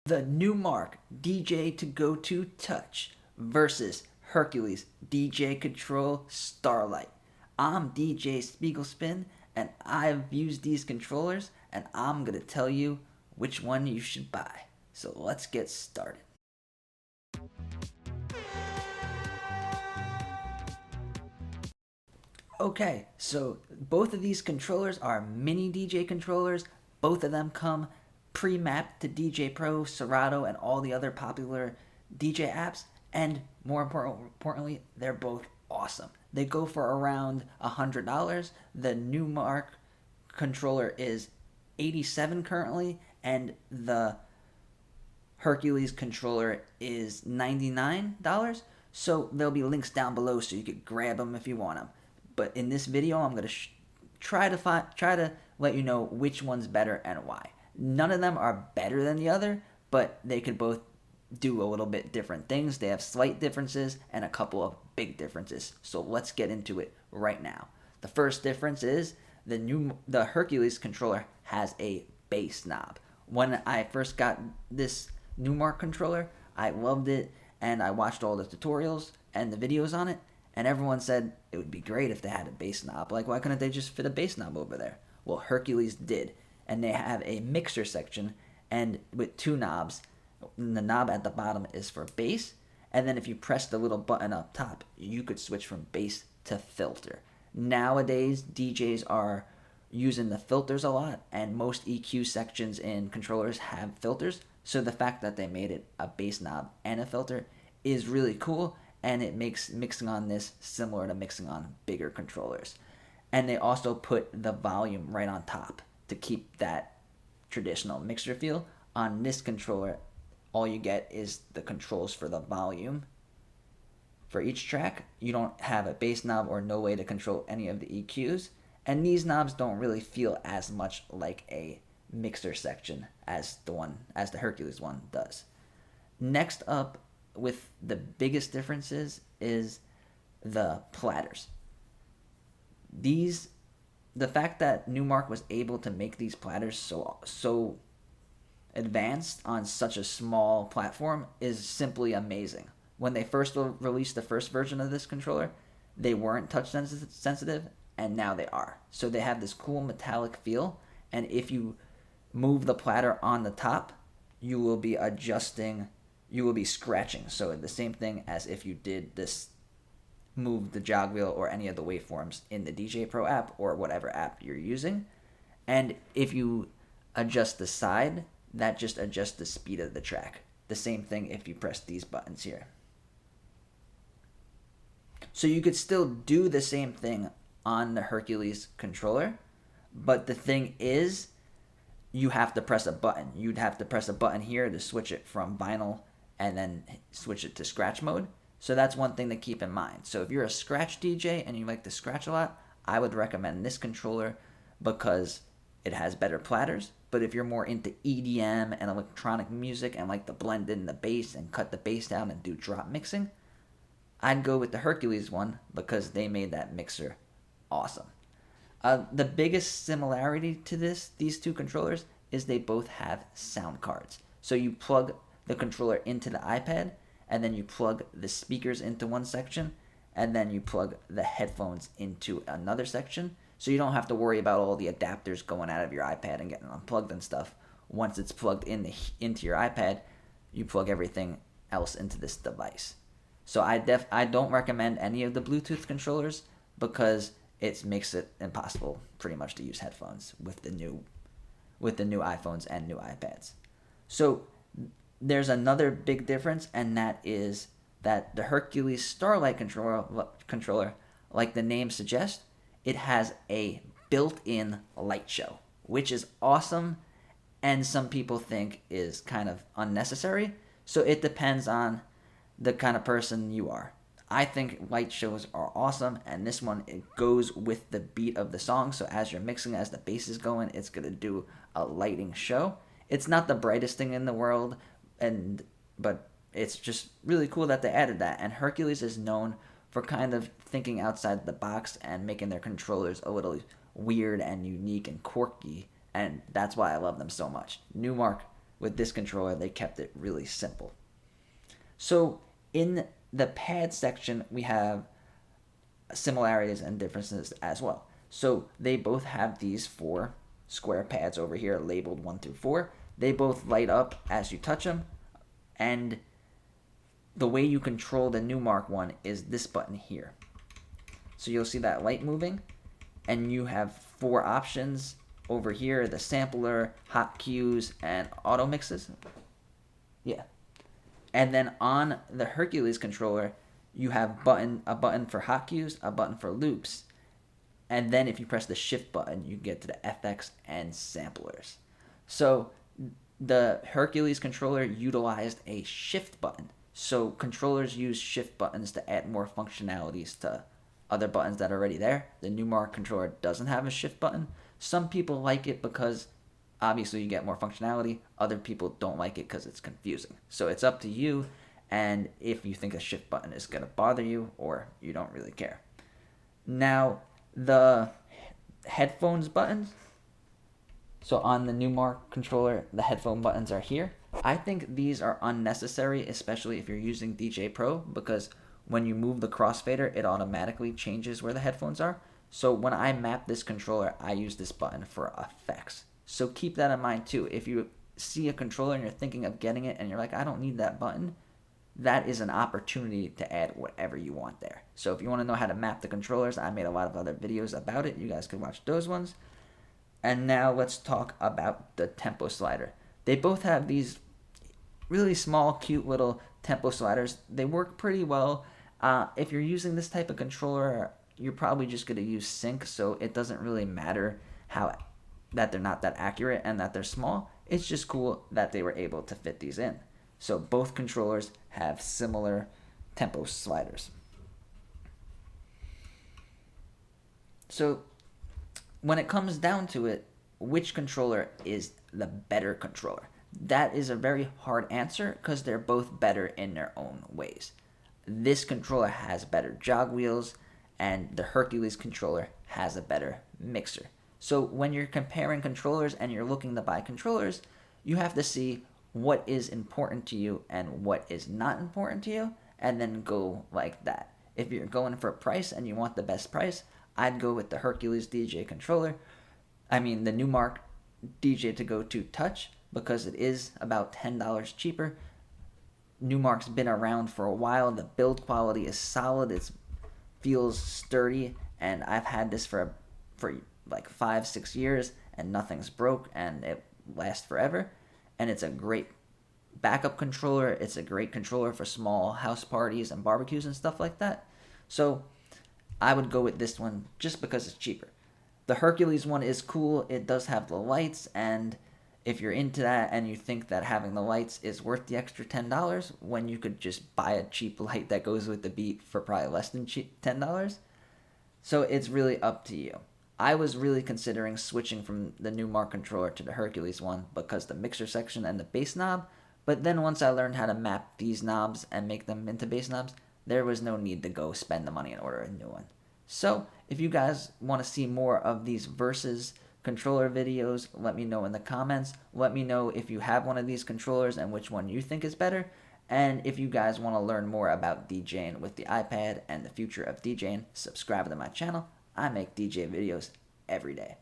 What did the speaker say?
The Numark DJ2GO2 Touch versus Hercules DJ Control Starlight. I'm DJ Spiegel Spin, and I've used these controllers, and I'm going to tell you which one you should buy. So let's get started. Okay, so both of these controllers are mini DJ controllers. Both of them come pre-mapped to DJ Pro, Serato, and all the other popular DJ apps. And more importantly, they're both awesome. They go for around $100. The Numark controller is $87 currently, and the Hercules controller is $99. So there'll be links down below so you could grab them if you want them. But in this video, I'm going to try to let you know which one's better and why. None of them are better than the other, but they could both do a little bit different things. They have slight differences and a couple of big differences. So let's get into it right now. The first difference is the Hercules controller has a bass knob. When I first got this Numark controller, I loved it, and I watched all the tutorials and the videos on it, and everyone said it would be great if they had a bass knob. Like, why couldn't they just fit a bass knob over there? Well, Hercules did, and they have a mixer section and with two knobs. And the knob at the bottom is for bass, and then if you press the little button up top, you could switch from bass to filter. Nowadays, DJs are using the filters a lot, and most EQ sections in controllers have filters, so the fact that they made it a bass knob and a filter is really cool, and it makes mixing on this similar to mixing on bigger controllers. And they also put the volume right on top to keep that traditional mixer feel. On this controller, all you get is the controls for the volume for each track. You don't have a bass knob or no way to control any of the EQs. And these knobs don't really feel as much like a mixer section as the Hercules one does. Next up, with the biggest differences, is the platters. The fact that Numark was able to make these platters so advanced on such a small platform is simply amazing. When they first released the first version of this controller, they weren't touch sensitive, and now they are. So they have this cool metallic feel, and if you move the platter on the top, you will be scratching. So the same thing as if you did this, move the jog wheel or any of the waveforms in the DJ Pro app or whatever app you're using. And if you adjust the side, that just adjusts the speed of the track. The same thing if you press these buttons here. So you could still do the same thing on the Hercules controller, but the thing is, you have to press a button. You'd have to press a button here to switch it from vinyl and then switch it to scratch mode. So that's one thing to keep in mind. So if you're a scratch DJ and you like to scratch a lot, I would recommend this controller because it has better platters. But if you're more into EDM and electronic music and like to blend in the bass and cut the bass down and do drop mixing, I'd go with the Hercules one because they made that mixer awesome. The biggest similarity to these two controllers is they both have sound cards. So you plug the controller into the iPad, and then you plug the speakers into one section, and then you plug the headphones into another section. So you don't have to worry about all the adapters going out of your iPad and getting unplugged and stuff. Once it's plugged into your iPad, you plug everything else into this device. So I don't recommend any of the Bluetooth controllers because it makes it impossible pretty much to use headphones with the new iPhones and new iPads. So there's another big difference, and that is that the Hercules Starlight controller, like the name suggests, it has a built-in light show, which is awesome, and some people think is kind of unnecessary. So it depends on the kind of person you are. I think light shows are awesome, and this one, it goes with the beat of the song. So as you're mixing, as the bass is going, it's going to do a lighting show. It's not the brightest thing in the world, but it's just really cool that they added that. And Hercules is known for kind of thinking outside the box and making their controllers a little weird and unique and quirky, and that's why I love them so much. Numark with this controller, they kept it really simple. So in the pad section, we have similarities and differences as well. So they both have these 4 square pads over here labeled 1 through 4. They both light up as you touch them, and the way you control the Numark one is this button here. So you'll see that light moving, and you have 4 options over here: the sampler, hot cues, and auto mixes. Yeah. And then on the Hercules controller, you have a button for hot cues, a button for loops, and then if you press the shift button, you get to the FX and samplers. So the Hercules controller utilized a shift button. So controllers use shift buttons to add more functionalities to other buttons that are already there. The Numark controller doesn't have a shift button. Some people like it because obviously you get more functionality. Other people don't like it because it's confusing. So it's up to you, and if you think a shift button is going to bother you or you don't really care. Now, the headphones buttons. So on the Numark controller, the headphone buttons are here. I think these are unnecessary, especially if you're using DJ Pro, because when you move the crossfader, it automatically changes where the headphones are. So when I map this controller, I use this button for effects. So keep that in mind too. If you see a controller and you're thinking of getting it and you're like, I don't need that button, that is an opportunity to add whatever you want there. So if you want to know how to map the controllers, I made a lot of other videos about it. You guys can watch those ones. And now let's talk about the tempo slider. They both have these really small, cute little tempo sliders. They work pretty well. If you're using this type of controller, you're probably just going to use sync, so it doesn't really matter that they're not that accurate and that they're small. It's just cool that they were able to fit these in. So both controllers have similar tempo sliders. So when it comes down to it, which controller is the better controller? That is a very hard answer because they're both better in their own ways. This controller has better jog wheels, and the Hercules controller has a better mixer. So when you're comparing controllers and you're looking to buy controllers, you have to see what is important to you and what is not important to you, and then go like that. If you're going for a price and you want the best price, I'd go with the Hercules DJ controller. I mean the Numark DJ2GO2 Touch, because it is about $10 cheaper. Numark's been around for a while. The build quality is solid. It feels sturdy, and I've had this for like 5-6 years, and nothing's broke, and it lasts forever. And it's a great backup controller. It's a great controller for small house parties and barbecues and stuff like that. So I would go with this one just because it's cheaper. The Hercules one is cool. It does have the lights, and if you're into that and you think that having the lights is worth the extra $10 when you could just buy a cheap light that goes with the beat for probably less than $10. So it's really up to you. I was really considering switching from the Numark controller to the Hercules one because the mixer section and the bass knob, but then once I learned how to map these knobs and make them into bass knobs, there was no need to go spend the money and order a new one. So if you guys want to see more of these versus controller videos, let me know in the comments. Let me know if you have one of these controllers and which one you think is better. And if you guys want to learn more about DJing with the iPad and the future of DJing, subscribe to my channel. I make DJ videos every day.